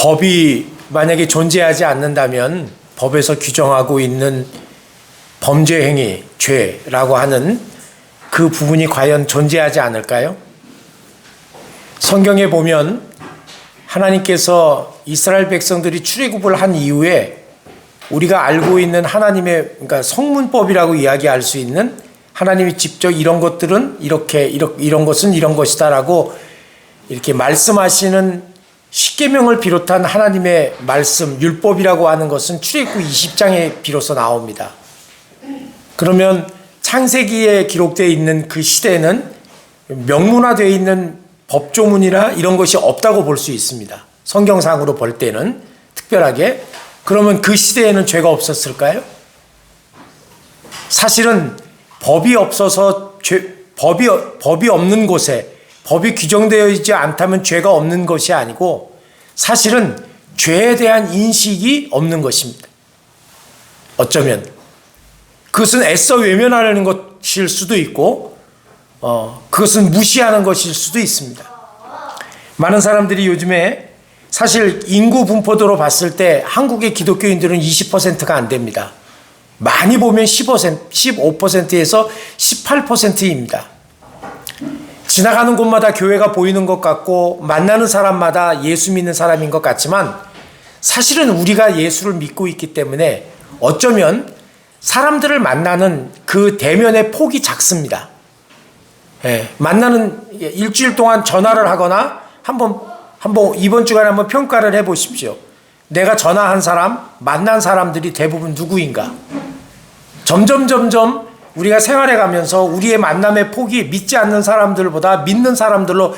법이 만약에 존재하지 않는다면 법에서 규정하고 있는 범죄 행위, 죄라고 하는 그 부분이 과연 존재하지 않을까요? 성경에 보면 하나님께서 이스라엘 백성들이 출애굽을 한 이후에 우리가 알고 있는 하나님의, 그러니까 성문법이라고 이야기할 수 있는, 하나님이 직접 이런 것들은 이런 것은 이런 것이다라고 이렇게 말씀하시는 십계명을 비롯한 하나님의 말씀, 율법이라고 하는 것은 출애굽 20장에 비로소 나옵니다. 그러면 창세기에 기록되어 있는 그 시대에는 명문화되어 있는 법조문이나 이런 것이 없다고 볼 수 있습니다. 성경상으로 볼 때는 특별하게. 그러면 그 시대에는 죄가 없었을까요? 사실은 법이 없어서 법이 없는 곳에 법이 규정되어 있지 않다면 죄가 없는 것이 아니고 사실은 죄에 대한 인식이 없는 것입니다. 어쩌면 그것은 애써 외면하려는 것일 수도 있고 그것은 무시하는 것일 수도 있습니다. 많은 사람들이 요즘에 사실 인구 분포도로 봤을 때 한국의 기독교인들은 20%가 안 됩니다. 많이 보면 15%, 15%에서 18%입니다. 지나가는 곳마다 교회가 보이는 것 같고 만나는 사람마다 예수 믿는 사람인 것 같지만 사실은 우리가 예수를 믿고 있기 때문에 어쩌면 사람들을 만나는 그 대면의 폭이 작습니다. 만나는 일주일 동안 전화를 하거나 한번 이번 주간에 한번 평가를 해보십시오. 내가 전화한 사람, 만난 사람들이 대부분 누구인가? 점점 우리가 생활해 가면서 우리의 만남의 폭이 믿지 않는 사람들보다 믿는 사람들로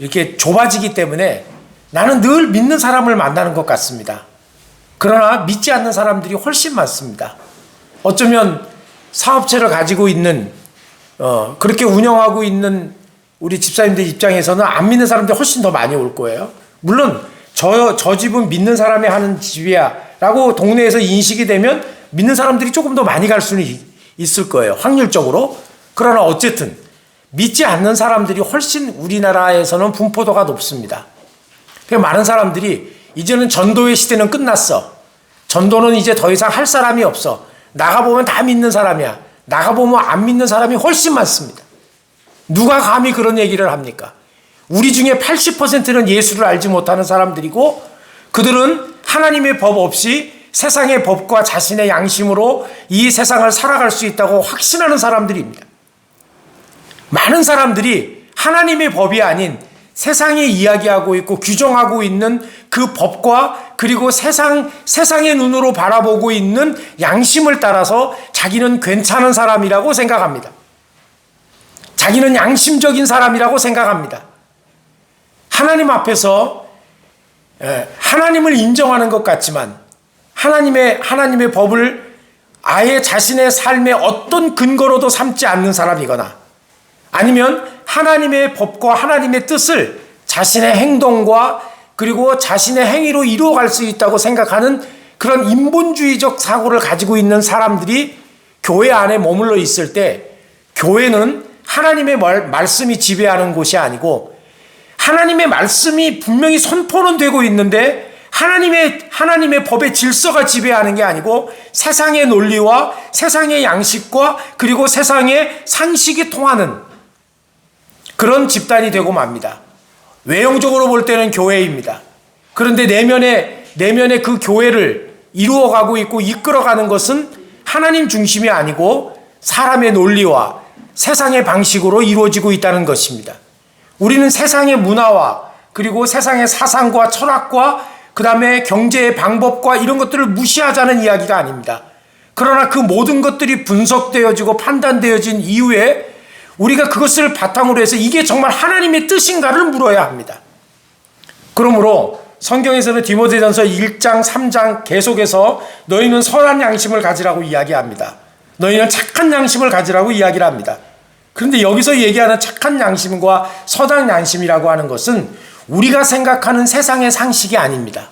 이렇게 좁아지기 때문에 나는 늘 믿는 사람을 만나는 것 같습니다. 그러나 믿지 않는 사람들이 훨씬 많습니다. 어쩌면 사업체를 가지고 있는 그렇게 운영하고 있는 우리 집사님들 입장에서는 안 믿는 사람들이 훨씬 더 많이 올 거예요. 물론 저 집은 믿는 사람이 하는 집이야 라고 동네에서 인식이 되면 믿는 사람들이 조금 더 많이 갈 수는 있을 거예요, 확률적으로. 그러나 어쨌든 믿지 않는 사람들이 훨씬 우리나라에서는 분포도가 높습니다. 그러니까 많은 사람들이 이제는 전도의 시대는 끝났어, 전도는 이제 더 이상 할 사람이 없어, 나가보면 다 믿는 사람이야, 나가보면 안 믿는 사람이 훨씬 많습니다. 누가 감히 그런 얘기를 합니까? 우리 중에 80%는 예수를 알지 못하는 사람들이고 그들은 하나님의 법 없이 세상의 법과 자신의 양심으로 이 세상을 살아갈 수 있다고 확신하는 사람들입니다. 많은 사람들이 하나님의 법이 아닌 세상에 이야기하고 있고 규정하고 있는 그 법과 그리고 세상의 눈으로 바라보고 있는 양심을 따라서 자기는 괜찮은 사람이라고 생각합니다. 자기는 양심적인 사람이라고 생각합니다. 하나님 앞에서 하나님을 인정하는 것 같지만 하나님의 법을 아예 자신의 삶의 어떤 근거로도 삼지 않는 사람이거나 아니면 하나님의 법과 하나님의 뜻을 자신의 행동과 그리고 자신의 행위로 이루어갈 수 있다고 생각하는 그런 인본주의적 사고를 가지고 있는 사람들이 교회 안에 머물러 있을 때 교회는 하나님의 말씀이 지배하는 곳이 아니고 하나님의 말씀이 분명히 선포는 되고 있는데 하나님의 법의 질서가 지배하는 게 아니고 세상의 논리와 세상의 양식과 그리고 세상의 상식이 통하는 그런 집단이 되고 맙니다. 외형적으로 볼 때는 교회입니다. 그런데 내면의 그 교회를 이루어가고 있고 이끌어가는 것은 하나님 중심이 아니고 사람의 논리와 세상의 방식으로 이루어지고 있다는 것입니다. 우리는 세상의 문화와 그리고 세상의 사상과 철학과 그 다음에 경제의 방법과 이런 것들을 무시하자는 이야기가 아닙니다. 그러나 그 모든 것들이 분석되어지고 판단되어진 이후에 우리가 그것을 바탕으로 해서 이게 정말 하나님의 뜻인가를 물어야 합니다. 그러므로 성경에서는 디모데전서 1장 3장 계속해서 너희는 선한 양심을 가지라고 이야기합니다. 너희는 착한 양심을 가지라고 이야기를 합니다. 그런데 여기서 얘기하는 착한 양심과 선한 양심이라고 하는 것은 우리가 생각하는 세상의 상식이 아닙니다.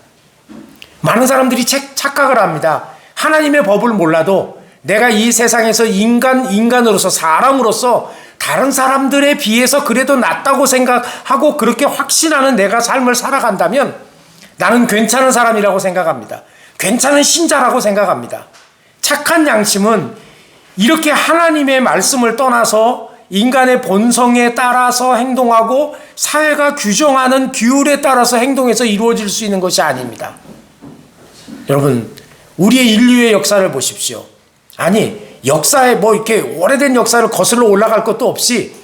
많은 사람들이 착각을 합니다. 하나님의 법을 몰라도 내가 이 세상에서 인간으로서 사람으로서 다른 사람들에 비해서 그래도 낫다고 생각하고 그렇게 확신하는 내가 삶을 살아간다면 나는 괜찮은 사람이라고 생각합니다. 괜찮은 신자라고 생각합니다. 착한 양심은 이렇게 하나님의 말씀을 떠나서 인간의 본성에 따라서 행동하고 사회가 규정하는 규율에 따라서 행동해서 이루어질 수 있는 것이 아닙니다. 여러분, 우리의 인류의 역사를 보십시오. 아니, 역사에 뭐 이렇게 오래된 역사를 거슬러 올라갈 것도 없이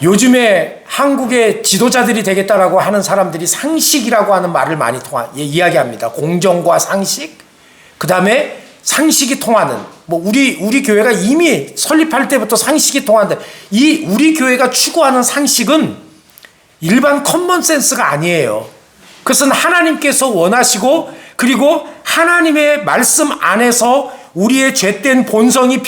요즘에 한국의 지도자들이 되겠다라고 하는 사람들이 상식이라고 하는 말을 많이 이야기합니다. 공정과 상식, 그 다음에 상식이 통하는, 뭐 우리 교회가 이미 설립할 때부터 상식이 통하는데, 이 우리 교회가 추구하는 상식은 일반 커먼센스가 아니에요. 그것은 하나님께서 원하시고, 그리고 하나님의 말씀 안에서 우리의 죄된 본성이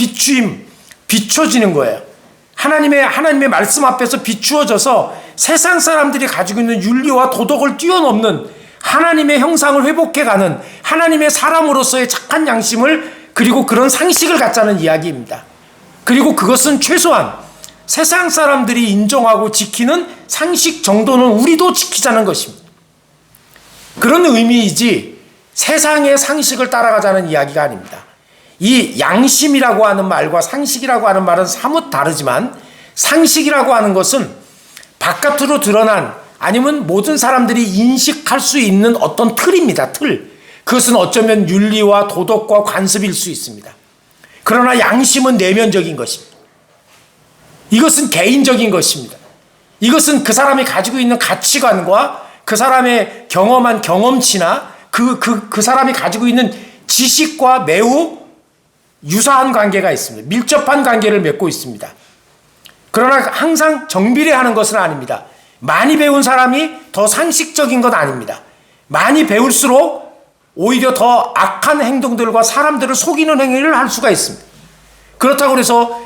비춰지는 거예요. 하나님의 말씀 앞에서 비추어져서 세상 사람들이 가지고 있는 윤리와 도덕을 뛰어넘는 하나님의 형상을 회복해가는 하나님의 사람으로서의 착한 양심을, 그리고 그런 상식을 갖자는 이야기입니다. 그리고 그것은 최소한 세상 사람들이 인정하고 지키는 상식 정도는 우리도 지키자는 것입니다. 그런 의미이지 세상의 상식을 따라가자는 이야기가 아닙니다. 이 양심이라고 하는 말과 상식이라고 하는 말은 사뭇 다르지만, 상식이라고 하는 것은 바깥으로 드러난, 아니면 모든 사람들이 인식할 수 있는 어떤 틀입니다. 틀. 그것은 어쩌면 윤리와 도덕과 관습일 수 있습니다. 그러나 양심은 내면적인 것입니다. 이것은 개인적인 것입니다. 이것은 그 사람이 가지고 있는 가치관과 그 사람의 경험한 경험치나 그 사람이 가지고 있는 지식과 매우 유사한 관계가 있습니다. 밀접한 관계를 맺고 있습니다. 그러나 항상 정비례하는 것은 아닙니다. 많이 배운 사람이 더 상식적인 건 아닙니다. 많이 배울수록 오히려 더 악한 행동들과 사람들을 속이는 행위를 할 수가 있습니다. 그렇다고 해서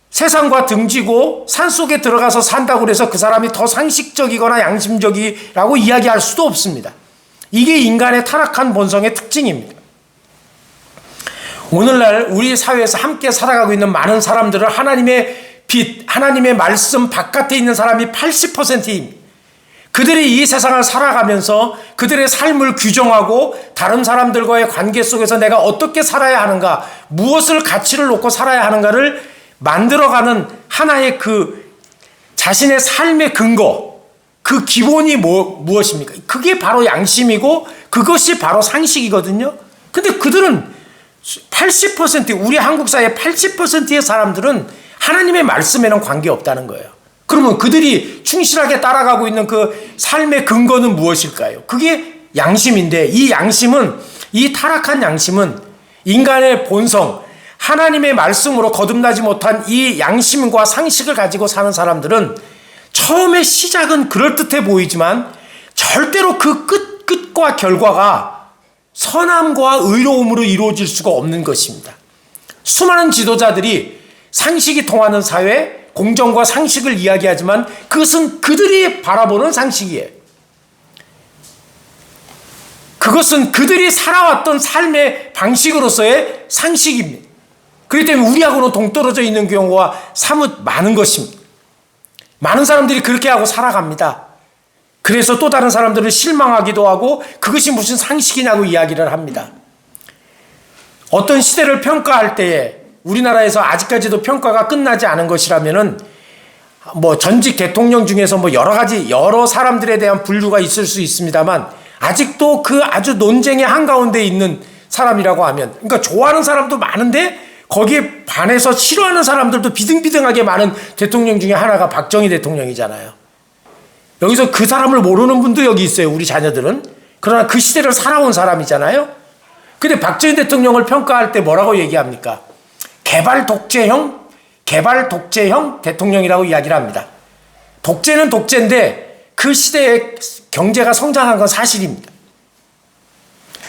세상과 등지고 산속에 들어가서 산다고 해서 그 사람이 더 상식적이거나 양심적이라고 이야기할 수도 없습니다. 이게 인간의 타락한 본성의 특징입니다. 오늘날 우리 사회에서 함께 살아가고 있는 많은 사람들은 하나님의 빛, 하나님의 말씀 바깥에 있는 사람이 80%입니다. 그들이 이 세상을 살아가면서 그들의 삶을 규정하고 다른 사람들과의 관계 속에서 내가 어떻게 살아야 하는가, 무엇을 가치를 놓고 살아야 하는가를 만들어가는 하나의 그 자신의 삶의 근거, 그 기본이 무엇입니까? 그게 바로 양심이고 그것이 바로 상식이거든요. 근데 그들은 80%, 우리 한국 사회의 80%의 사람들은 하나님의 말씀에는 관계없다는 거예요. 그러면 그들이 충실하게 따라가고 있는 그 삶의 근거는 무엇일까요? 그게 양심인데, 이 양심은, 이 타락한 양심은 인간의 본성, 하나님의 말씀으로 거듭나지 못한 이 양심과 상식을 가지고 사는 사람들은 처음에 시작은 그럴듯해 보이지만 절대로 그 끝과 결과가 선함과 의로움으로 이루어질 수가 없는 것입니다. 수많은 지도자들이 상식이 통하는 사회, 공정과 상식을 이야기하지만 그것은 그들이 바라보는 상식이에요. 그것은 그들이 살아왔던 삶의 방식으로서의 상식입니다. 그렇기 때문에 우리하고는 동떨어져 있는 경우가 사뭇 많은 것입니다. 많은 사람들이 그렇게 하고 살아갑니다. 그래서 또 다른 사람들을 실망하기도 하고 그것이 무슨 상식이냐고 이야기를 합니다. 어떤 시대를 평가할 때에 우리나라에서 아직까지도 평가가 끝나지 않은 것이라면은 뭐 전직 대통령 중에서 뭐 여러 사람들에 대한 분류가 있을 수 있습니다만 아직도 그 아주 논쟁의 한가운데 있는 사람이라고 하면, 그러니까 좋아하는 사람도 많은데 거기에 반해서 싫어하는 사람들도 비등비등하게 많은 대통령 중에 하나가 박정희 대통령이잖아요. 여기서 그 사람을 모르는 분도 여기 있어요, 우리 자녀들은. 그러나 그 시대를 살아온 사람이잖아요. 근데 박정희 대통령을 평가할 때 뭐라고 얘기합니까? 개발 독재형 대통령이라고 이야기를 합니다. 독재는 독재인데 그 시대에 경제가 성장한 건 사실입니다.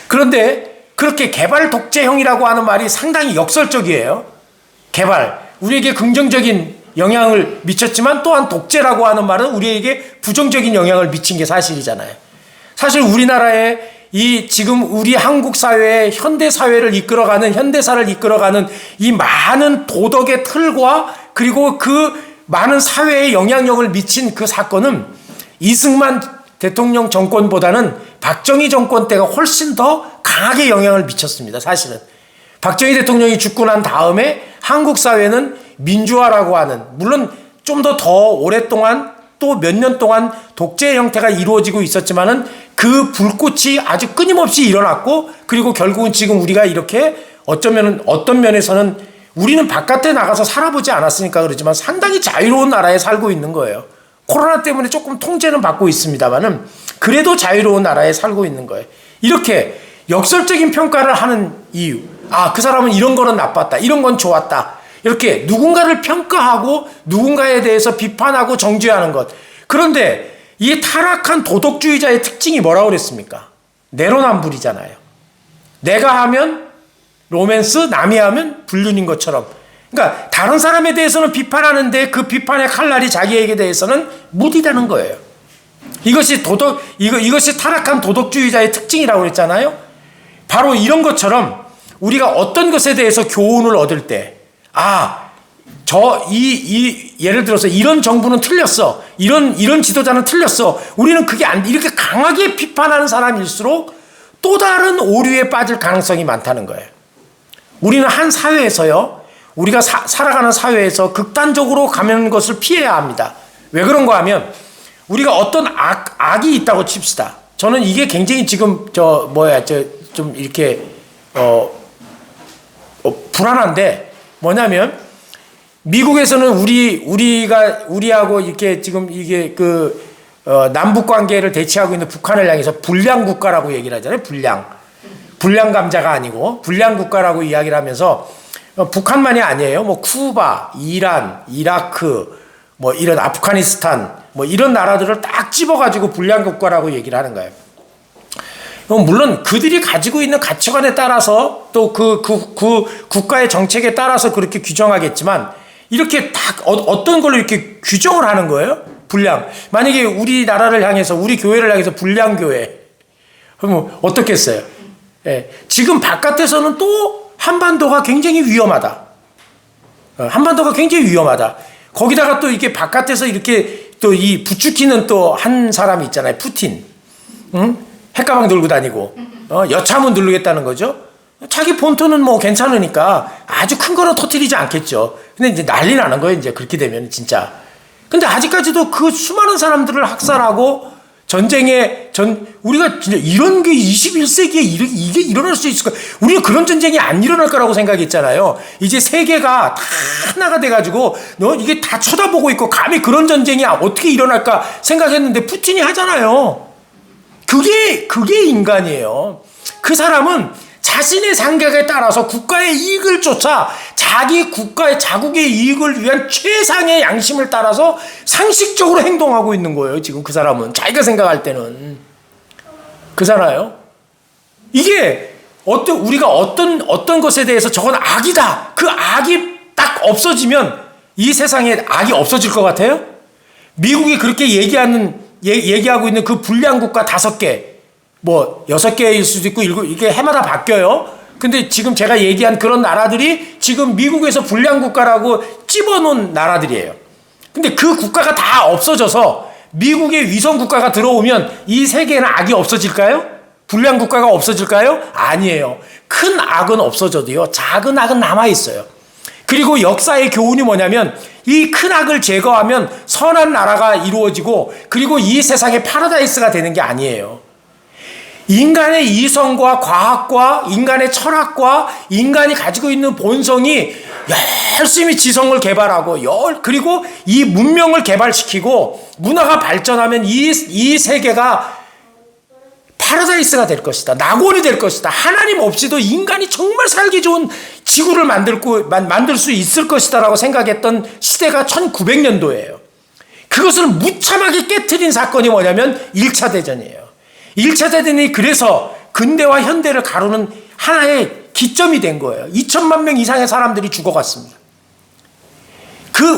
그런데 그렇게 개발 독재형이라고 하는 말이 상당히 역설적이에요. 개발, 우리에게 긍정적인 영향을 미쳤지만 또한 독재라고 하는 말은 우리에게 부정적인 영향을 미친 게 사실이잖아요. 사실 우리나라의 이 지금 우리 한국 사회의 현대 사회를 이끌어가는, 현대사를 이끌어가는 이 많은 도덕의 틀과 그리고 그 많은 사회에 영향력을 미친 그 사건은 이승만 대통령 정권보다는 박정희 정권 때가 훨씬 더 강하게 영향을 미쳤습니다. 사실은. 박정희 대통령이 죽고 난 다음에 한국 사회는 민주화라고 하는, 물론 좀 더 오랫동안 또 몇 년 동안 독재 형태가 이루어지고 있었지만은 그 불꽃이 아주 끊임없이 일어났고, 그리고 결국은 지금 우리가 이렇게 어쩌면 어떤 면에서는 우리는 바깥에 나가서 살아보지 않았으니까 그러지만 상당히 자유로운 나라에 살고 있는 거예요. 코로나 때문에 조금 통제는 받고 있습니다만은 그래도 자유로운 나라에 살고 있는 거예요. 이렇게 역설적인 평가를 하는 이유. 아, 그 사람은 이런 거는 나빴다. 이런 건 좋았다. 이렇게 누군가를 평가하고 누군가에 대해서 비판하고 정죄하는 것. 그런데 이 타락한 도덕주의자의 특징이 뭐라고 그랬습니까? 내로남불이잖아요. 내가 하면 로맨스, 남이 하면 불륜인 것처럼. 그러니까 다른 사람에 대해서는 비판하는데 그 비판의 칼날이 자기에게 대해서는 무디다는 거예요. 이것이 타락한 도덕주의자의 특징이라고 그랬잖아요. 바로 이런 것처럼 우리가 어떤 것에 대해서 교훈을 얻을 때, 예를 들어서 이런 정부는 틀렸어. 이런 지도자는 틀렸어. 우리는 이렇게 강하게 비판하는 사람일수록 또 다른 오류에 빠질 가능성이 많다는 거예요. 우리는 한 사회에서요, 우리가 살아가는 사회에서 극단적으로 가는 것을 피해야 합니다. 왜 그런가 하면, 우리가 어떤 악이 있다고 칩시다. 저는 이게 굉장히 지금, 좀 이렇게, 불안한데, 뭐냐면, 미국에서는 우리하고 이렇게 지금 이게 남북 관계를 대치하고 있는 북한을 향해서 불량 국가라고 얘기를 하잖아요. 불량 감자가 아니고 불량 국가라고 이야기를 하면서 북한만이 아니에요. 뭐 쿠바, 이란, 이라크, 뭐 이런 아프가니스탄, 뭐 이런 나라들을 딱 집어가지고 불량 국가라고 얘기를 하는 거예요. 물론 그들이 가지고 있는 가치관에 따라서 또 그 국가의 정책에 따라서 그렇게 규정하겠지만, 이렇게 딱 어떤 걸로 이렇게 규정을 하는 거예요? 불량. 만약에 우리나라를 향해서, 우리 교회를 향해서 불량 교회. 그러면 어떻겠어요? 예. 지금 바깥에서는 또 한반도가 굉장히 위험하다. 한반도가 굉장히 위험하다. 거기다가 또 이렇게 바깥에서 이렇게 또 이 부추기는 또 한 사람이 있잖아요. 푸틴. 응? 핵가방 들고 다니고. 여차하면 누르겠다는 거죠. 자기 본토는 뭐 괜찮으니까 아주 큰 거는 터뜨리지 않겠죠. 근데 이제 난리 나는 거예요. 이제 그렇게 되면 진짜. 근데 아직까지도 그 수많은 사람들을 학살하고 우리가 진짜 이런 게 21세기에 이게 일어날 수 있을까? 우리는 그런 전쟁이 안 일어날 거라고 생각했잖아요. 이제 세계가 다 하나가 돼가지고 이게 다 쳐다보고 있고 감히 그런 전쟁이 어떻게 일어날까 생각했는데 푸틴이 하잖아요. 그게 인간이에요. 그 사람은 자신의 생각에 따라서 국가의 이익을 쫓아 자국의 이익을 위한 최상의 양심을 따라서 상식적으로 행동하고 있는 거예요. 지금 그 사람은 자기가 생각할 때는 그잖아요. 이게 우리가 어떤 것에 대해서 저건 악이다. 그 악이 딱 없어지면 이 세상에 악이 없어질 것 같아요? 미국이 그렇게 얘기하고 있는 그 불량 국가 5개, 뭐 6개일 수도 있고 이게 해마다 바뀌어요. 근데 지금 제가 얘기한 그런 나라들이 지금 미국에서 불량 국가라고 집어놓은 나라들이에요. 근데 그 국가가 다 없어져서 미국의 위성 국가가 들어오면 이 세계에는 악이 없어질까요? 불량 국가가 없어질까요? 아니에요. 큰 악은 없어져도요, 작은 악은 남아있어요. 그리고 역사의 교훈이 뭐냐면, 이 큰 악을 제거하면 선한 나라가 이루어지고, 그리고 이 세상의 파라다이스가 되는 게 아니에요. 인간의 이성과 과학과 인간의 철학과 인간이 가지고 있는 본성이 열심히 지성을 개발하고 그리고 이 문명을 개발시키고 문화가 발전하면 이 세계가 파라다이스가 될 것이다. 낙원이 될 것이다. 하나님 없이도 인간이 정말 살기 좋은 지구를 만들 수 있을 것이다 라고 생각했던 시대가 1900년도예요. 그것을 무참하게 깨트린 사건이 뭐냐면 1차 대전이에요. 1차 대전이 그래서 근대와 현대를 가르는 하나의 기점이 된 거예요. 2천만 명 이상의 사람들이 죽어갔습니다.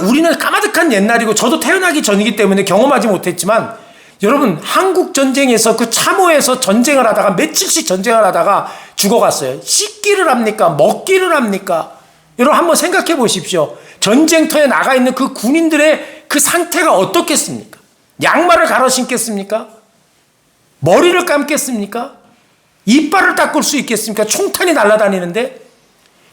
우리는 까마득한 옛날이고 저도 태어나기 전이기 때문에 경험하지 못했지만, 여러분 한국 전쟁에서 그 참호에서 전쟁을 하다가 며칠씩 전쟁을 하다가 죽어갔어요. 씻기를 합니까? 먹기를 합니까? 여러분 한번 생각해 보십시오. 전쟁터에 나가 있는 그 군인들의 그 상태가 어떻겠습니까? 양말을 갈아 신겠습니까? 머리를 감겠습니까? 이빨을 닦을 수 있겠습니까? 총탄이 날아다니는데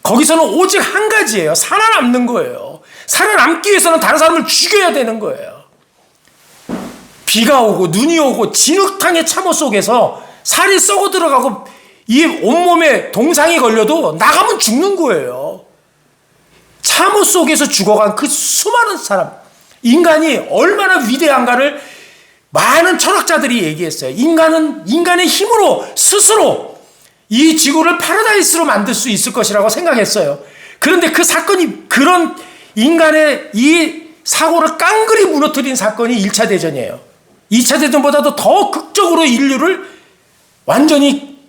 거기서는 오직 한 가지예요. 살아남는 거예요. 살아남기 위해서는 다른 사람을 죽여야 되는 거예요. 비가 오고 눈이 오고 진흙탕의 참호 속에서 살이 썩어 들어가고 이 온몸에 동상이 걸려도 나가면 죽는 거예요. 참호 속에서 죽어간 그 수많은 사람, 인간이 얼마나 위대한가를 많은 철학자들이 얘기했어요. 인간의 힘으로 스스로 이 지구를 파라다이스로 만들 수 있을 것이라고 생각했어요. 그런데 그 사건이, 그런 인간의 이 사고를 깡그리 무너뜨린 사건이 1차 대전이에요. 2차 대전보다도 더 극적으로 인류를 완전히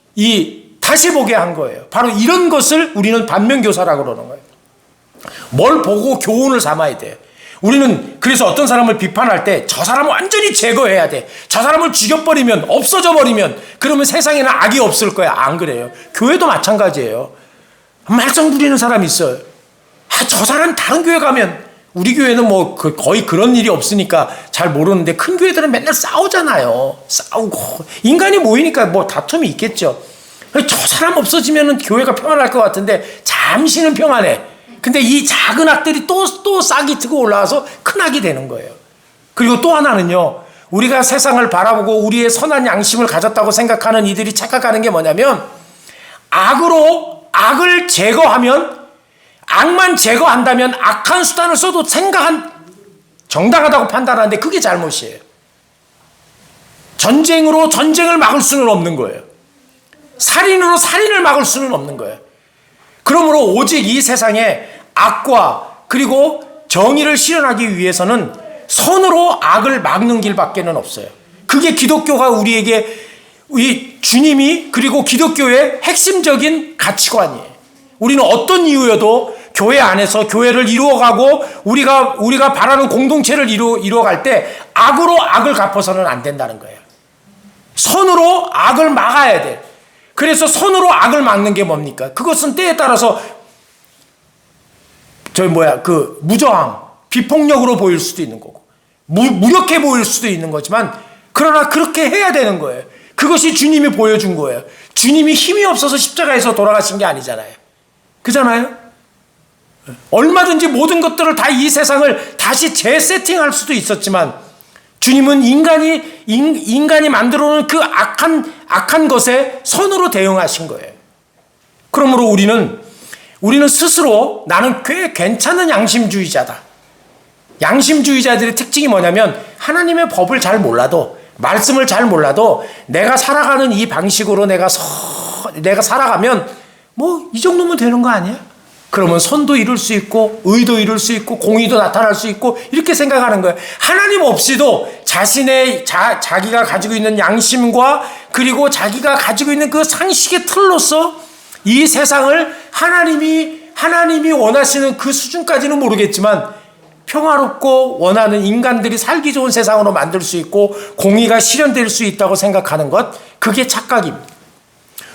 다시 보게 한 거예요. 바로 이런 것을 우리는 반면교사라고 그러는 거예요. 뭘 보고 교훈을 삼아야 돼요. 우리는 그래서 어떤 사람을 비판할 때 저 사람을 완전히 제거해야 돼. 저 사람을 죽여버리면, 없어져 버리면, 그러면 세상에는 악이 없을 거야. 안 그래요. 교회도 마찬가지예요. 말썽 부리는 사람이 있어요. 저 사람 다른 교회 가면, 우리 교회는 뭐 거의 그런 일이 없으니까 잘 모르는데 큰 교회들은 맨날 싸우잖아요. 싸우고 인간이 모이니까 뭐 다툼이 있겠죠. 저 사람 없어지면 교회가 평안할 것 같은데 잠시는 평안해. 근데 이 작은 악들이 또 싹이 트고 올라와서 큰 악이 되는 거예요. 그리고 또 하나는요, 우리가 세상을 바라보고 우리의 선한 양심을 가졌다고 생각하는 이들이 착각하는 게 뭐냐면, 악을 제거하면, 악만 제거한다면 악한 수단을 써도 정당하다고 판단하는데 그게 잘못이에요. 전쟁으로 전쟁을 막을 수는 없는 거예요. 살인으로 살인을 막을 수는 없는 거예요. 그러므로 오직 이 세상에 악과 그리고 정의를 실현하기 위해서는 선으로 악을 막는 길밖에는 없어요. 그게 기독교가 우리에게, 주님이 그리고 기독교의 핵심적인 가치관이에요. 우리는 어떤 이유여도 교회 안에서 교회를 이루어가고 우리가 바라는 공동체를 이루어갈 때 악으로 악을 갚아서는 안 된다는 거예요. 선으로 악을 막아야 돼. 그래서 선으로 악을 막는 게 뭡니까? 그것은 때에 따라서 무저항, 비폭력으로 보일 수도 있는 거고, 무력해 보일 수도 있는 거지만, 그러나 그렇게 해야 되는 거예요. 그것이 주님이 보여준 거예요. 주님이 힘이 없어서 십자가에서 돌아가신 게 아니잖아요. 그잖아요? 얼마든지 모든 것들을 다 이 세상을 다시 재세팅할 수도 있었지만, 주님은 인간이 만들어 놓은 그 악한 것에 선으로 대응하신 거예요. 그러므로 우리는 스스로 나는 꽤 괜찮은 양심주의자다. 양심주의자들의 특징이 뭐냐면, 하나님의 법을 잘 몰라도, 말씀을 잘 몰라도 내가 살아가는 이 방식으로 내가 살아가면 뭐 이 정도면 되는 거 아니야? 그러면 선도 이룰 수 있고 의도 이룰 수 있고 공의도 나타날 수 있고 이렇게 생각하는 거예요. 하나님 없이도 자기가 가지고 있는 양심과 그리고 자기가 가지고 있는 그 상식의 틀로서 이 세상을 하나님이 원하시는 그 수준까지는 모르겠지만 평화롭고 원하는 인간들이 살기 좋은 세상으로 만들 수 있고 공의가 실현될 수 있다고 생각하는 것, 그게 착각입니다.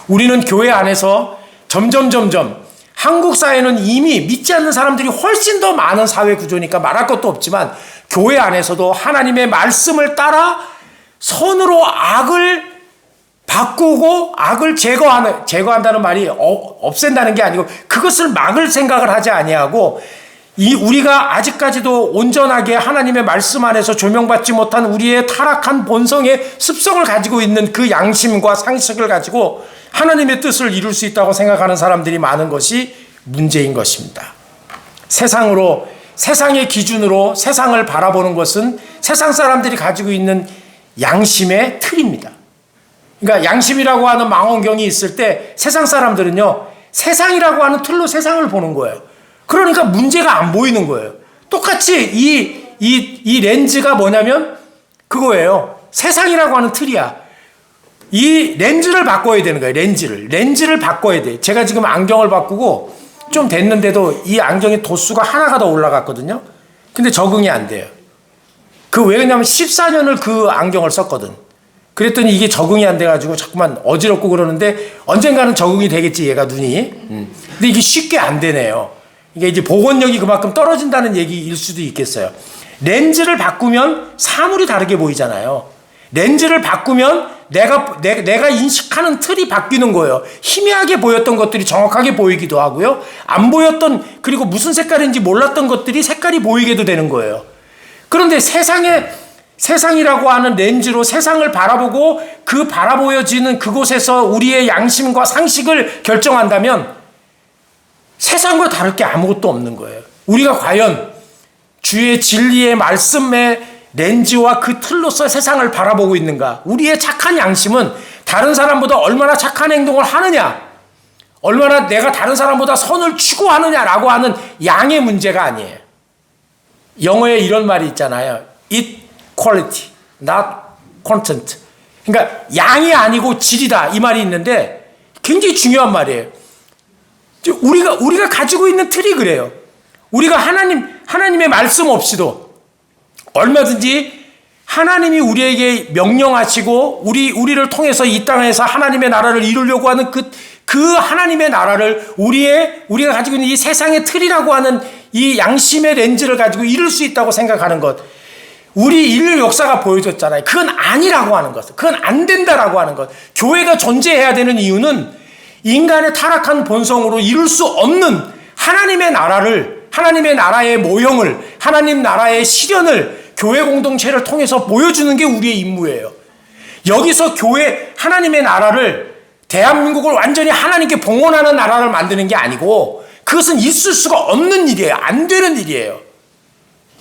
우리는 교회 안에서 점점 한국 사회는 이미 믿지 않는 사람들이 훨씬 더 많은 사회 구조니까 말할 것도 없지만, 교회 안에서도 하나님의 말씀을 따라 선으로 악을 바꾸고 악을 제거한다는 말이 없앤다는 게 아니고 그것을 막을 생각을 하지 아니하고, 우리가 아직까지도 온전하게 하나님의 말씀 안에서 조명받지 못한 우리의 타락한 본성의 습성을 가지고 있는 그 양심과 상식을 가지고 하나님의 뜻을 이룰 수 있다고 생각하는 사람들이 많은 것이 문제인 것입니다. 세상의 기준으로 세상을 바라보는 것은 세상 사람들이 가지고 있는 양심의 틀입니다. 그러니까 양심이라고 하는 망원경이 있을 때 세상 사람들은요, 세상이라고 하는 틀로 세상을 보는 거예요. 그러니까 문제가 안 보이는 거예요. 똑같이 이 렌즈가 뭐냐면 그거예요. 세상이라고 하는 틀이야. 이 렌즈를 바꿔야 되는 거예요. 렌즈를 바꿔야 돼. 제가 지금 안경을 바꾸고 좀 됐는데도 이 안경의 도수가 하나가 더 올라갔거든요. 근데 적응이 안 돼요. 왜냐면 14년을 그 안경을 썼거든. 그랬더니 이게 적응이 안 돼가지고 자꾸만 어지럽고 그러는데 언젠가는 적응이 되겠지, 얘가 눈이. 근데 이게 쉽게 안 되네요. 이게 이제 복원력이 그만큼 떨어진다는 얘기일 수도 있겠어요. 렌즈를 바꾸면 사물이 다르게 보이잖아요. 렌즈를 바꾸면 내가 인식하는 틀이 바뀌는 거예요. 희미하게 보였던 것들이 정확하게 보이기도 하고요. 안 보였던, 그리고 무슨 색깔인지 몰랐던 것들이 색깔이 보이게도 되는 거예요. 그런데 세상이라고 하는 렌즈로 세상을 바라보고 그 바라보여지는 그곳에서 우리의 양심과 상식을 결정한다면 세상과 다를 게 아무것도 없는 거예요. 우리가 과연 주의 진리의 말씀의 렌즈와 그 틀로서 세상을 바라보고 있는가? 우리의 착한 양심은 다른 사람보다 얼마나 착한 행동을 하느냐, 얼마나 내가 다른 사람보다 선을 추구하느냐라고 하는 양의 문제가 아니에요. 영어에 이런 말이 있잖아요. It quality, not content. 그러니까 양이 아니고 질이다, 이 말이 있는데 굉장히 중요한 말이에요. 우리가 가지고 있는 틀이 그래요. 우리가 하나님의 말씀 없이도 얼마든지 하나님이 우리에게 명령하시고 우리를 통해서 이 땅에서 하나님의 나라를 이루려고 하는 그 하나님의 나라를 우리가 가지고 있는 이 세상의 틀이라고 하는 이 양심의 렌즈를 가지고 이룰 수 있다고 생각하는 것. 우리 인류 역사가 보여줬잖아요. 그건 아니라고 하는 것. 그건 안 된다라고 하는 것. 교회가 존재해야 되는 이유는 인간의 타락한 본성으로 이룰 수 없는 하나님의 나라를, 하나님의 나라의 모형을, 하나님 나라의 실현을 교회 공동체를 통해서 보여주는 게 우리의 임무예요. 여기서 하나님의 나라를, 대한민국을 완전히 하나님께 봉헌하는 나라를 만드는 게 아니고 그것은 있을 수가 없는 일이에요. 안 되는 일이에요.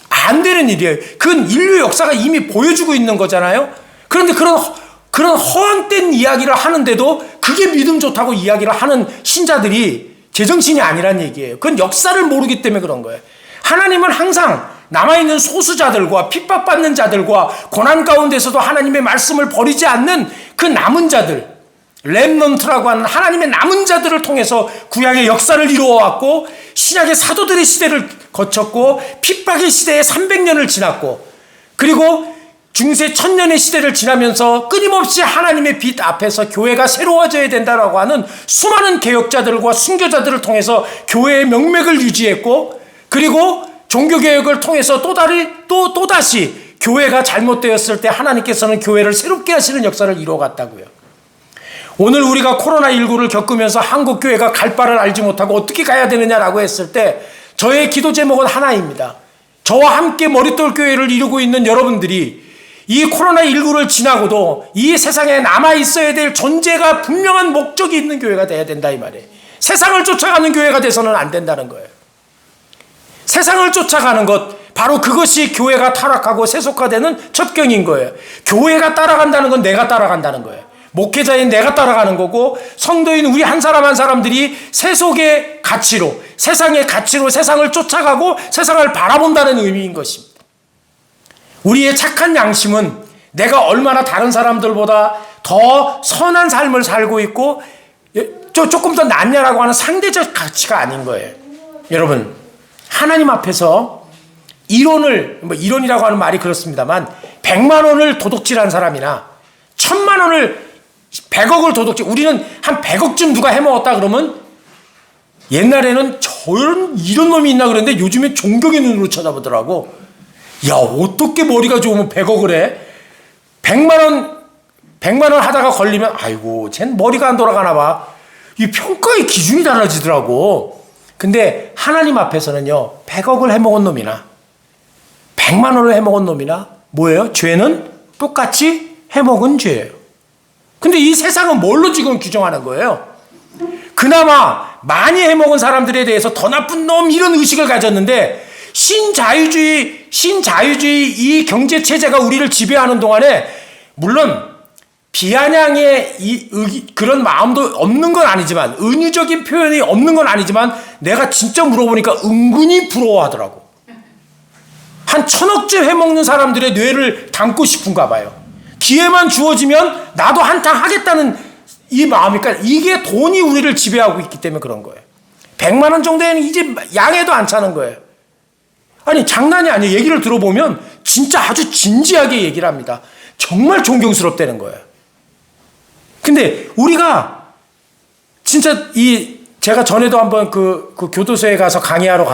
안 되는 일이에요. 그건 인류 역사가 이미 보여주고 있는 거잖아요. 그런데 그런 허황된 이야기를 하는데도 그게 믿음 좋다고 이야기를 하는 신자들이 제정신이 아니란 얘기예요. 그건 역사를 모르기 때문에 그런 거예요. 하나님은 항상 남아있는 소수자들과 핍박받는 자들과 고난 가운데서도 하나님의 말씀을 버리지 않는 그 남은 자들, 렘넌트라고 하는 하나님의 남은 자들을 통해서 구약의 역사를 이루어왔고 신약의 사도들의 시대를 거쳤고 핍박의 시대에 300년을 지났고 그리고 중세 1000년의 시대를 지나면서 끊임없이 하나님의 빛 앞에서 교회가 새로워져야 된다라고 하는 수많은 개혁자들과 순교자들을 통해서 교회의 명맥을 유지했고 그리고 종교개혁을 통해서 또다시 교회가 잘못되었을 때 하나님께서는 교회를 새롭게 하시는 역사를 이루어갔다고요. 오늘 우리가 코로나19를 겪으면서 한국교회가 갈 바를 알지 못하고 어떻게 가야 되느냐라고 했을 때 저의 기도 제목은 하나입니다. 저와 함께 머릿돌 교회를 이루고 있는 여러분들이 이 코로나19를 지나고도 이 세상에 남아있어야 될 존재가 분명한 목적이 있는 교회가 돼야 된다 이 말이에요. 세상을 쫓아가는 교회가 돼서는 안 된다는 거예요. 세상을 쫓아가는 것, 바로 그것이 교회가 타락하고 세속화되는 첩경인 거예요. 교회가 따라간다는 건 내가 따라간다는 거예요. 목회자인 내가 따라가는 거고 성도인 우리 한 사람 한 사람들이 세속의 가치로, 세상의 가치로 세상을 쫓아가고 세상을 바라본다는 의미인 것입니다. 우리의 착한 양심은 내가 얼마나 다른 사람들보다 더 선한 삶을 살고 있고 조금 더 낫냐라고 하는 상대적 가치가 아닌 거예요. 여러분, 하나님 앞에서 이론이라고 하는 말이 그렇습니다만 100만 원을 도둑질한 사람이나 1000만 원을 100억을 도둑질, 우리는 한 100억쯤 누가 해먹었다 그러면 옛날에는 이런 놈이 있나 그랬는데 요즘에 존경의 눈으로 쳐다보더라고. 야, 어떻게 머리가 좋으면 100억을 해? 100만 원 하다가 걸리면 아이고 쟨 머리가 안 돌아가나 봐. 이 평가의 기준이 달라지더라고. 근데 하나님 앞에서는요 100억을 해먹은 놈이나 100만 원을 해먹은 놈이나 뭐예요? 죄는 똑같이 해먹은 죄예요. 근데 이 세상은 뭘로 지금 규정하는 거예요? 그나마 많이 해먹은 사람들에 대해서 더 나쁜 놈 이런 의식을 가졌는데 신자유주의 이 경제체제가 우리를 지배하는 동안에 물론 비아냥의 그런 마음도 없는 건 아니지만 은유적인 표현이 없는 건 아니지만 내가 진짜 물어보니까 은근히 부러워하더라고. 한 1000억쯤 해먹는 사람들의 뇌를 담고 싶은가 봐요. 기회만 주어지면 나도 한탕 하겠다는 이 마음이니까 이게 돈이 우리를 지배하고 있기 때문에 그런 거예요. 100만 원 정도에는 이제 양해도 안 차는 거예요. 아니 장난이 아니에요. 얘기를 들어보면 진짜 아주 진지하게 얘기를 합니다. 정말 존경스럽다는 거예요. 근데 우리가 진짜 제가 전에도 한번 그 교도소에 가서 강의하러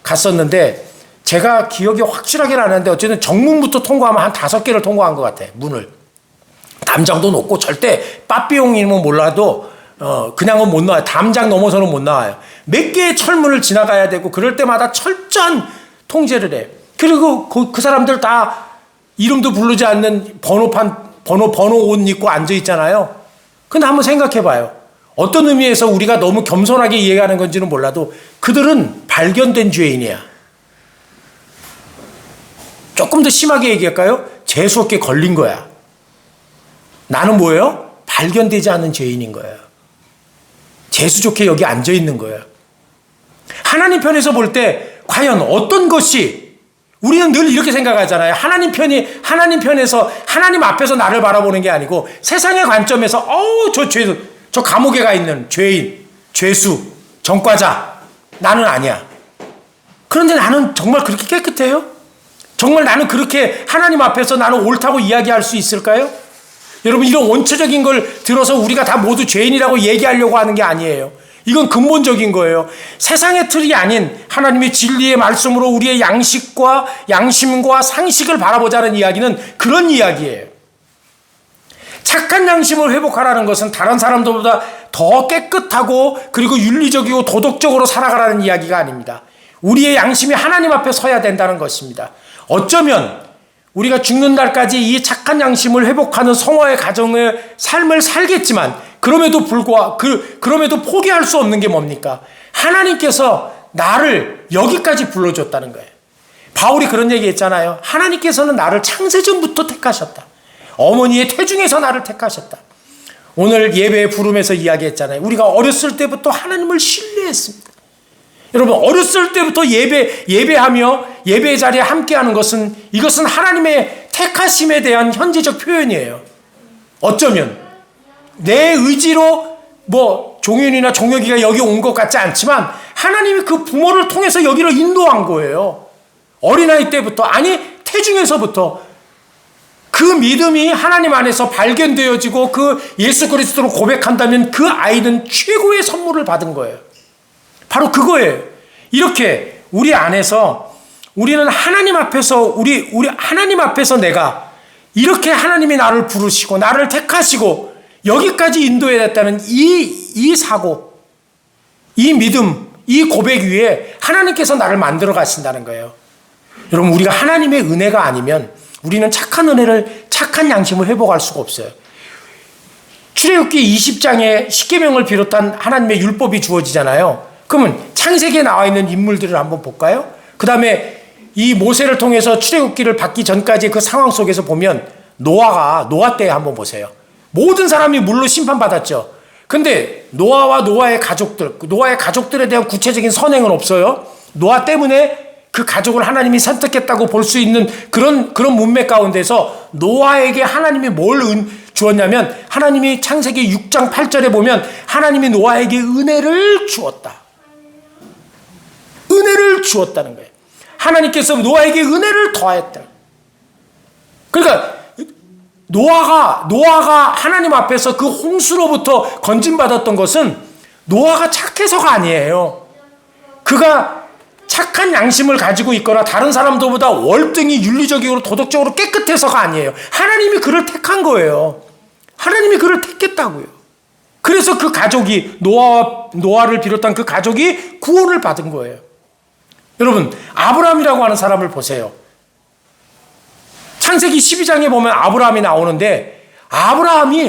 갔었는데 제가 기억이 확실하게 나는데 어쨌든 정문부터 통과하면 한 5개를 통과한 것 같아요. 문을 담장도 높고 절대 빠삐용이면 몰라도 그냥은 못 나와요. 담장 넘어서는 못 나와요. 몇 개의 철문을 지나가야 되고 그럴 때마다 철저한 통제를 해요. 그리고 그 사람들 다 이름도 부르지 않는 번호 옷 입고 앉아 있잖아요. 근데 한번 생각해 봐요. 어떤 의미에서 우리가 너무 겸손하게 이해하는 건지는 몰라도 그들은 발견된 죄인이야. 조금 더 심하게 얘기할까요? 재수없게 걸린 거야. 나는 뭐예요? 발견되지 않은 죄인인 거예요. 재수 좋게 여기 앉아 있는 거예요. 하나님 편에서 볼 때 과연 어떤 것이, 우리는 늘 이렇게 생각하잖아요. 하나님 편에서 하나님 앞에서 나를 바라보는 게 아니고 세상의 관점에서 저 감옥에 가 있는 죄인, 죄수, 전과자, 나는 아니야. 그런데 나는 정말 그렇게 깨끗해요? 정말 나는 그렇게 하나님 앞에서 나는 옳다고 이야기할 수 있을까요? 여러분, 이런 원초적인 걸 들어서 우리가 다 모두 죄인이라고 얘기하려고 하는 게 아니에요. 이건 근본적인 거예요. 세상의 틀이 아닌 하나님의 진리의 말씀으로 우리의 양심과 상식을 바라보자는 이야기는 그런 이야기예요. 착한 양심을 회복하라는 것은 다른 사람들보다 더 깨끗하고 그리고 윤리적이고 도덕적으로 살아가라는 이야기가 아닙니다. 우리의 양심이 하나님 앞에 서야 된다는 것입니다. 어쩌면 우리가 죽는 날까지 이 착한 양심을 회복하는 성화의 가정의 삶을 살겠지만 그럼에도 포기할 수 없는 게 뭡니까? 하나님께서 나를 여기까지 불러줬다는 거예요. 바울이 그런 얘기 했잖아요. 하나님께서는 나를 창세전부터 택하셨다. 어머니의 태중에서 나를 택하셨다. 오늘 예배의 부름에서 이야기했잖아요. 우리가 어렸을 때부터 하나님을 신뢰했습니다. 여러분, 어렸을 때부터 예배하며 예배의 자리에 함께하는 것은, 이것은 하나님의 택하심에 대한 현재적 표현이에요. 어쩌면 내 의지로 종윤이나 종혁이가 여기 온 것 같지 않지만 하나님이 그 부모를 통해서 여기로 인도한 거예요. 어린아이 때부터, 아니 태중에서부터 그 믿음이 하나님 안에서 발견되어지고 그 예수 그리스도로 고백한다면 그 아이는 최고의 선물을 받은 거예요. 바로 그거예요. 이렇게 우리 안에서 우리는 하나님 앞에서 우리 하나님 앞에서 내가 이렇게 하나님이 나를 부르시고 나를 택하시고 여기까지 인도해냈다는 이 사고, 이 믿음, 이 고백 위에 하나님께서 나를 만들어 가신다는 거예요. 여러분, 우리가 하나님의 은혜가 아니면 우리는 착한 양심을 회복할 수가 없어요. 출애굽기 20장에 십계명을 비롯한 하나님의 율법이 주어지잖아요. 그러면 창세기에 나와 있는 인물들을 한번 볼까요? 그 다음에 이 모세를 통해서 출애굽기를 받기 전까지 그 상황 속에서 보면 노아 때에 한번 보세요. 모든 사람이 물로 심판받았죠. 근데 노아의 가족들에 대한 구체적인 선행은 없어요. 노아 때문에 그 가족을 하나님이 선택했다고 볼 수 있는 그런 문맥 가운데서 노아에게 하나님이 뭘 주었냐면, 하나님이 창세기 6장 8절에 보면 하나님이 노아에게 은혜를 주었다. 은혜를 주었다는 거예요. 하나님께서 노아에게 은혜를 더했다. 그러니까 노아가 하나님 앞에서 그 홍수로부터 건진받았던 것은 노아가 착해서가 아니에요. 그가 착한 양심을 가지고 있거나 다른 사람들보다 월등히 윤리적으로 도덕적으로 깨끗해서가 아니에요. 하나님이 그를 택한 거예요. 하나님이 그를 택했다고요. 그래서 그 가족이, 노아를 비롯한 그 가족이 구원을 받은 거예요. 여러분, 아브라함이라고 하는 사람을 보세요. 창세기 12장에 보면 아브라함이 나오는데, 아브라함이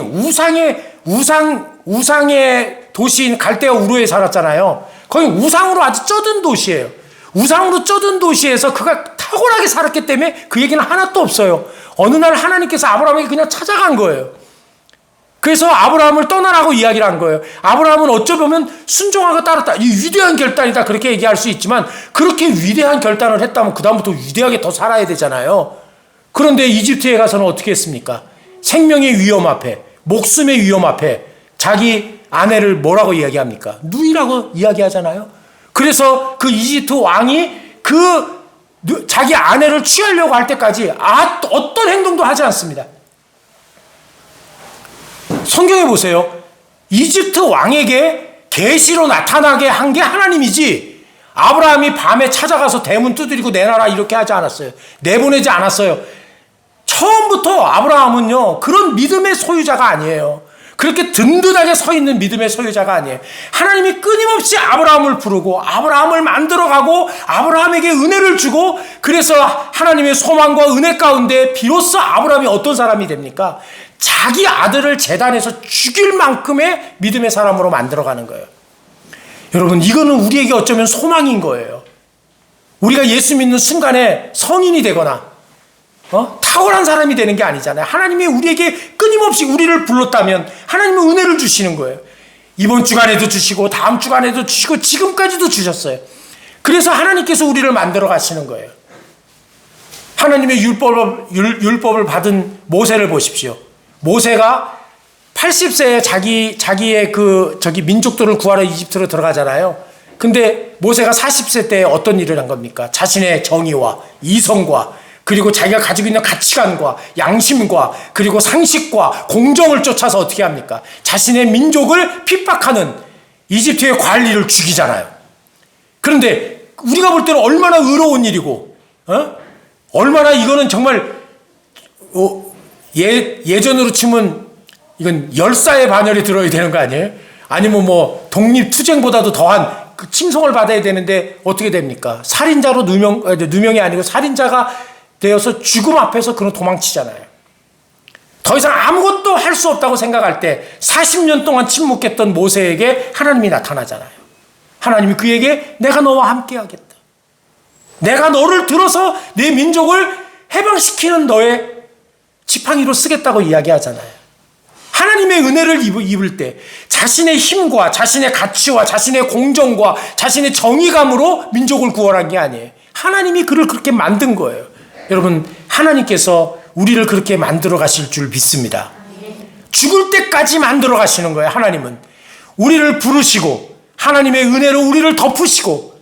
우상의 도시인 갈대아 우르에 살았잖아요. 거기 우상으로 아주 쩌든 도시예요. 우상으로 쩌든 도시에서 그가 탁월하게 살았기 때문에 그 얘기는 하나도 없어요. 어느 날 하나님께서 아브라함에게 그냥 찾아간 거예요. 그래서 아브라함을 떠나라고 이야기를 한 거예요. 아브라함은 어쩌면 순종하고 따랐다. 이 위대한 결단이다. 그렇게 얘기할 수 있지만, 그렇게 위대한 결단을 했다면 그 다음부터 위대하게 더 살아야 되잖아요. 그런데 이집트에 가서는 어떻게 했습니까? 생명의 위험 앞에, 목숨의 위험 앞에 자기 아내를 뭐라고 이야기합니까? 누이라고 이야기하잖아요. 그래서 그 이집트 왕이 자기 아내를 취하려고 할 때까지 어떤 행동도 하지 않습니다. 성경에 보세요. 이집트 왕에게 계시로 나타나게 한 게 하나님이지, 아브라함이 밤에 찾아가서 대문 두드리고 내놔라 이렇게 하지 않았어요. 내보내지 않았어요. 처음부터 아브라함은요, 그런 믿음의 소유자가 아니에요. 그렇게 든든하게 서 있는 믿음의 소유자가 아니에요. 하나님이 끊임없이 아브라함을 부르고 아브라함을 만들어가고 아브라함에게 은혜를 주고, 그래서 하나님의 소망과 은혜 가운데 비로소 아브라함이 어떤 사람이 됩니까? 자기 아들을 제단에서 죽일 만큼의 믿음의 사람으로 만들어가는 거예요. 여러분, 이거는 우리에게 어쩌면 소망인 거예요. 우리가 예수 믿는 순간에 성인이 되거나 탁월한 사람이 되는 게 아니잖아요. 하나님이 우리에게 끊임없이 우리를 불렀다면 하나님은 은혜를 주시는 거예요. 이번 주간에도 주시고 다음 주간에도 주시고 지금까지도 주셨어요. 그래서 하나님께서 우리를 만들어 가시는 거예요. 하나님의 율법을 받은 모세를 보십시오. 모세가 80세에 자기의 민족들을 구하러 이집트로 들어가잖아요. 근데 모세가 40세 때 어떤 일을 한 겁니까? 자신의 정의와 이성과 그리고 자기가 가지고 있는 가치관과 양심과 그리고 상식과 공정을 쫓아서 어떻게 합니까? 자신의 민족을 핍박하는 이집트의 관리를 죽이잖아요. 그런데 우리가 볼 때는 얼마나 의로운 일이고, 얼마나 이거는 정말 예전으로 치면 이건 열사의 반열에 들어야 되는 거 아니에요? 아니면 뭐 독립투쟁보다도 더한 그 칭송을 받아야 되는데 어떻게 됩니까? 살인자로 누명이 아니고 살인자가 되어서 죽음 앞에서 그는 도망치잖아요. 더 이상 아무것도 할 수 없다고 생각할 때 40년 동안 침묵했던 모세에게 하나님이 나타나잖아요. 하나님이 그에게 내가 너와 함께 하겠다. 내가 너를 들어서 내 민족을 해방시키는 너의 지팡이로 쓰겠다고 이야기하잖아요. 하나님의 은혜를 입을 때 자신의 힘과 자신의 가치와 자신의 공정과 자신의 정의감으로 민족을 구원한 게 아니에요. 하나님이 그를 그렇게 만든 거예요. 여러분, 하나님께서 우리를 그렇게 만들어 가실 줄 믿습니다. 죽을 때까지 만들어 가시는 거예요. 하나님은 우리를 부르시고 하나님의 은혜로 우리를 덮으시고,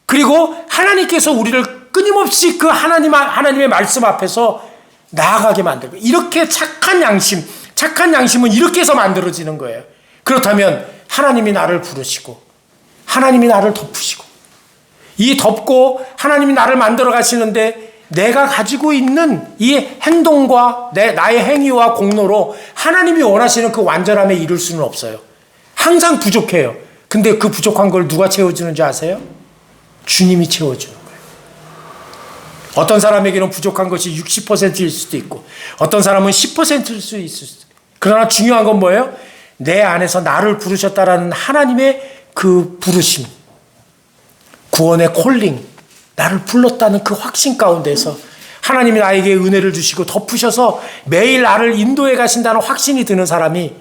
그리고 하나님께서 우리를 끊임없이 그 하나님의 말씀 앞에서 나아가게 만들고, 이렇게 착한 양심은 이렇게 해서 만들어지는 거예요. 그렇다면 하나님이 나를 부르시고 하나님이 나를 덮으시고, 이 덮고 하나님이 나를 만들어 가시는데 내가 가지고 있는 이 행동과 나의 행위와 공로로 하나님이 원하시는 그 완전함에 이룰 수는 없어요. 항상 부족해요. 근데 그 부족한 걸 누가 채워주는지 아세요? 주님이 채워주는 거예요. 어떤 사람에게는 부족한 것이 60%일 수도 있고 어떤 사람은 10%일 수 있을 수도 있고, 그러나 중요한 건 뭐예요? 내 안에서 나를 부르셨다라는 하나님의 그 부르심, 구원의 콜링, 나를 불렀다는 그 확신 가운데서 하나님이 나에게 은혜를 주시고 덮으셔서 매일 나를 인도해 가신다는 확신이 드는 사람이,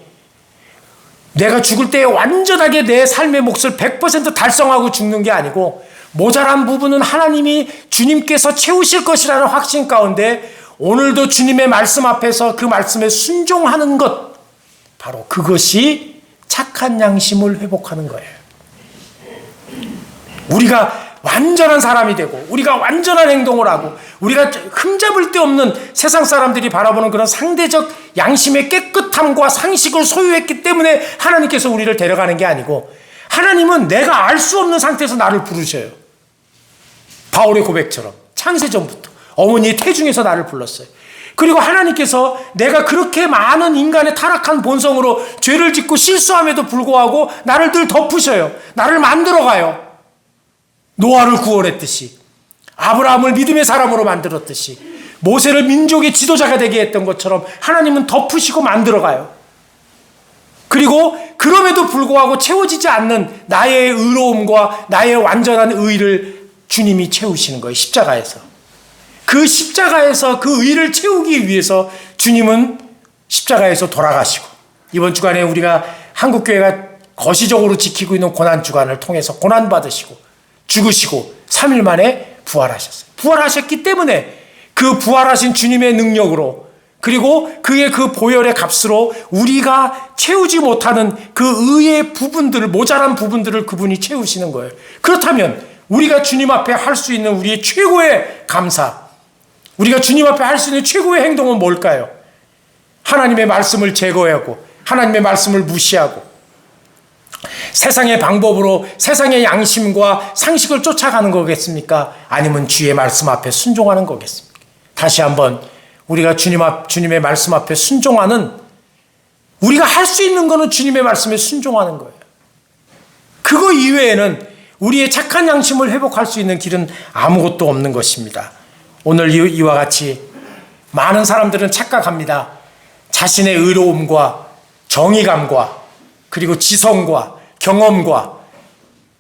내가 죽을 때 완전하게 내 삶의 몫을 100% 달성하고 죽는 게 아니고 모자란 부분은 하나님이 주님께서 채우실 것이라는 확신 가운데 오늘도 주님의 말씀 앞에서 그 말씀에 순종하는 것, 바로 그것이 착한 양심을 회복하는 거예요. 우리가 완전한 사람이 되고 우리가 완전한 행동을 하고 우리가 흠잡을 데 없는 세상 사람들이 바라보는 그런 상대적 양심의 깨끗함과 상식을 소유했기 때문에 하나님께서 우리를 데려가는 게 아니고, 하나님은 내가 알 수 없는 상태에서 나를 부르셔요. 바울의 고백처럼 창세전부터 어머니의 태중에서 나를 불렀어요. 그리고 하나님께서 내가 그렇게 많은 인간의 타락한 본성으로 죄를 짓고 실수함에도 불구하고 나를 늘 덮으셔요. 나를 만들어가요. 노아를 구원했듯이, 아브라함을 믿음의 사람으로 만들었듯이, 모세를 민족의 지도자가 되게 했던 것처럼 하나님은 덮으시고 만들어가요. 그리고 그럼에도 불구하고 채워지지 않는 나의 의로움과 나의 완전한 의를 주님이 채우시는 거예요. 십자가에서. 그 십자가에서 그 의를 채우기 위해서 주님은 십자가에서 돌아가시고, 이번 주간에 우리가 한국교회가 거시적으로 지키고 있는 고난주간을 통해서 고난받으시고 죽으시고 3일 만에 부활하셨어요. 부활하셨기 때문에 그 부활하신 주님의 능력으로, 그리고 그의 그 보혈의 값으로 우리가 채우지 못하는 그 의의 부분들을, 모자란 부분들을 그분이 채우시는 거예요. 그렇다면 우리가 주님 앞에 할 수 있는 우리의 최고의 감사, 우리가 주님 앞에 할 수 있는 최고의 행동은 뭘까요? 하나님의 말씀을 제거하고 하나님의 말씀을 무시하고 세상의 방법으로 세상의 양심과 상식을 쫓아가는 거겠습니까? 아니면 주의 말씀 앞에 순종하는 거겠습니까? 다시 한번 우리가 주님의 말씀 앞에 순종하는, 우리가 할 수 있는 거는 주님의 말씀에 순종하는 거예요. 그거 이외에는 우리의 착한 양심을 회복할 수 있는 길은 아무것도 없는 것입니다. 오늘 이와 같이 많은 사람들은 착각합니다. 자신의 의로움과 정의감과 그리고 지성과 경험과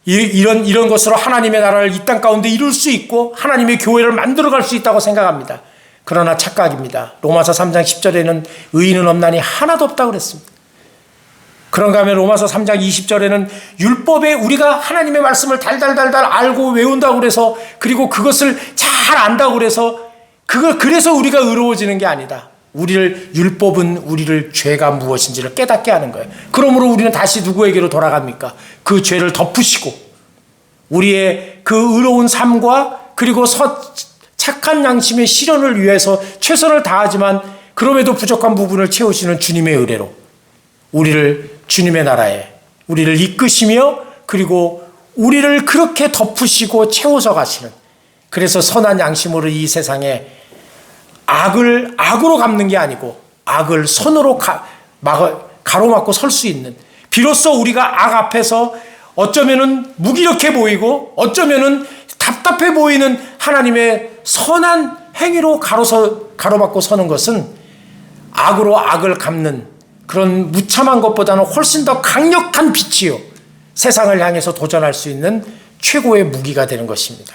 이런 것으로 하나님의 나라를 이 땅 가운데 이룰 수 있고 하나님의 교회를 만들어갈 수 있다고 생각합니다. 그러나 착각입니다. 로마서 3장 10절에는 의인은 없나니 하나도 없다고 그랬습니다. 그런가 하면 로마서 3장 20절에는 율법에 우리가 하나님의 말씀을 달달달달 알고 외운다고 그래서, 그리고 그것을 잘 안다고 그래서 그래서 우리가 의로워지는 게 아니다. 율법은 우리를 죄가 무엇인지를 깨닫게 하는 거예요. 그러므로 우리는 다시 누구에게로 돌아갑니까? 그 죄를 덮으시고 우리의 그 의로운 삶과 그리고 착한 양심의 실현을 위해서 최선을 다하지만 그럼에도 부족한 부분을 채우시는 주님의 은혜로 우리를 주님의 나라에 우리를 이끄시며 그리고 우리를 그렇게 덮으시고 채워서 가시는, 그래서 선한 양심으로 이 세상에 악을 악으로 갚는 게 아니고 악을 선으로 가로막고 설 수 있는, 비로소 우리가 악 앞에서 어쩌면은 무기력해 보이고 어쩌면은 답답해 보이는 하나님의 선한 행위로 가로막고 서는 것은 악으로 악을 갚는 그런 무참한 것보다는 훨씬 더 강력한 빛이요, 세상을 향해서 도전할 수 있는 최고의 무기가 되는 것입니다.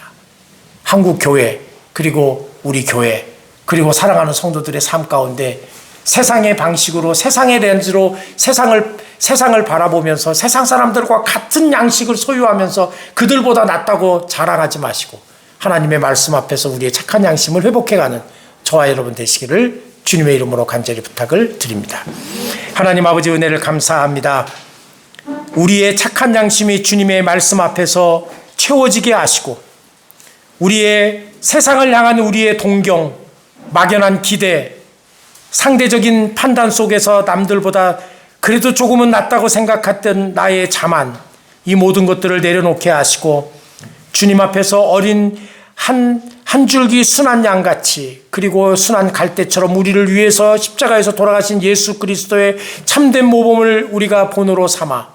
한국 교회 그리고 우리 교회 그리고 사랑하는 성도들의 삶 가운데 세상의 방식으로 세상의 렌즈로 세상을 바라보면서 세상 사람들과 같은 양식을 소유하면서 그들보다 낫다고 자랑하지 마시고 하나님의 말씀 앞에서 우리의 착한 양심을 회복해가는 저와 여러분 되시기를 주님의 이름으로 간절히 부탁을 드립니다. 하나님 아버지 은혜를 감사합니다. 우리의 착한 양심이 주님의 말씀 앞에서 채워지게 하시고 우리의 세상을 향한 우리의 동경, 막연한 기대, 상대적인 판단 속에서 남들보다 그래도 조금은 낫다고 생각했던 나의 자만, 이 모든 것들을 내려놓게 하시고 주님 앞에서 어린 한 줄기 순한 양같이 그리고 순한 갈대처럼 우리를 위해서 십자가에서 돌아가신 예수 그리스도의 참된 모범을 우리가 본으로 삼아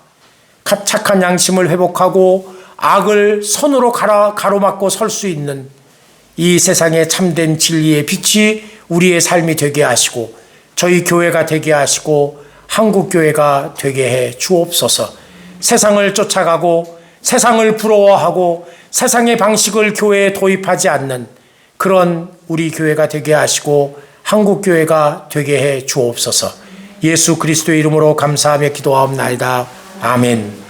착한 양심을 회복하고 악을 선으로 가로막고 설 수 있는 이 세상의 참된 진리의 빛이 우리의 삶이 되게 하시고 저희 교회가 되게 하시고 한국 교회가 되게 해 주옵소서. 세상을 쫓아가고 세상을 부러워하고 세상의 방식을 교회에 도입하지 않는 그런 우리 교회가 되게 하시고 한국 교회가 되게 해 주옵소서. 예수 그리스도의 이름으로 감사하며 기도하옵나이다. 아멘.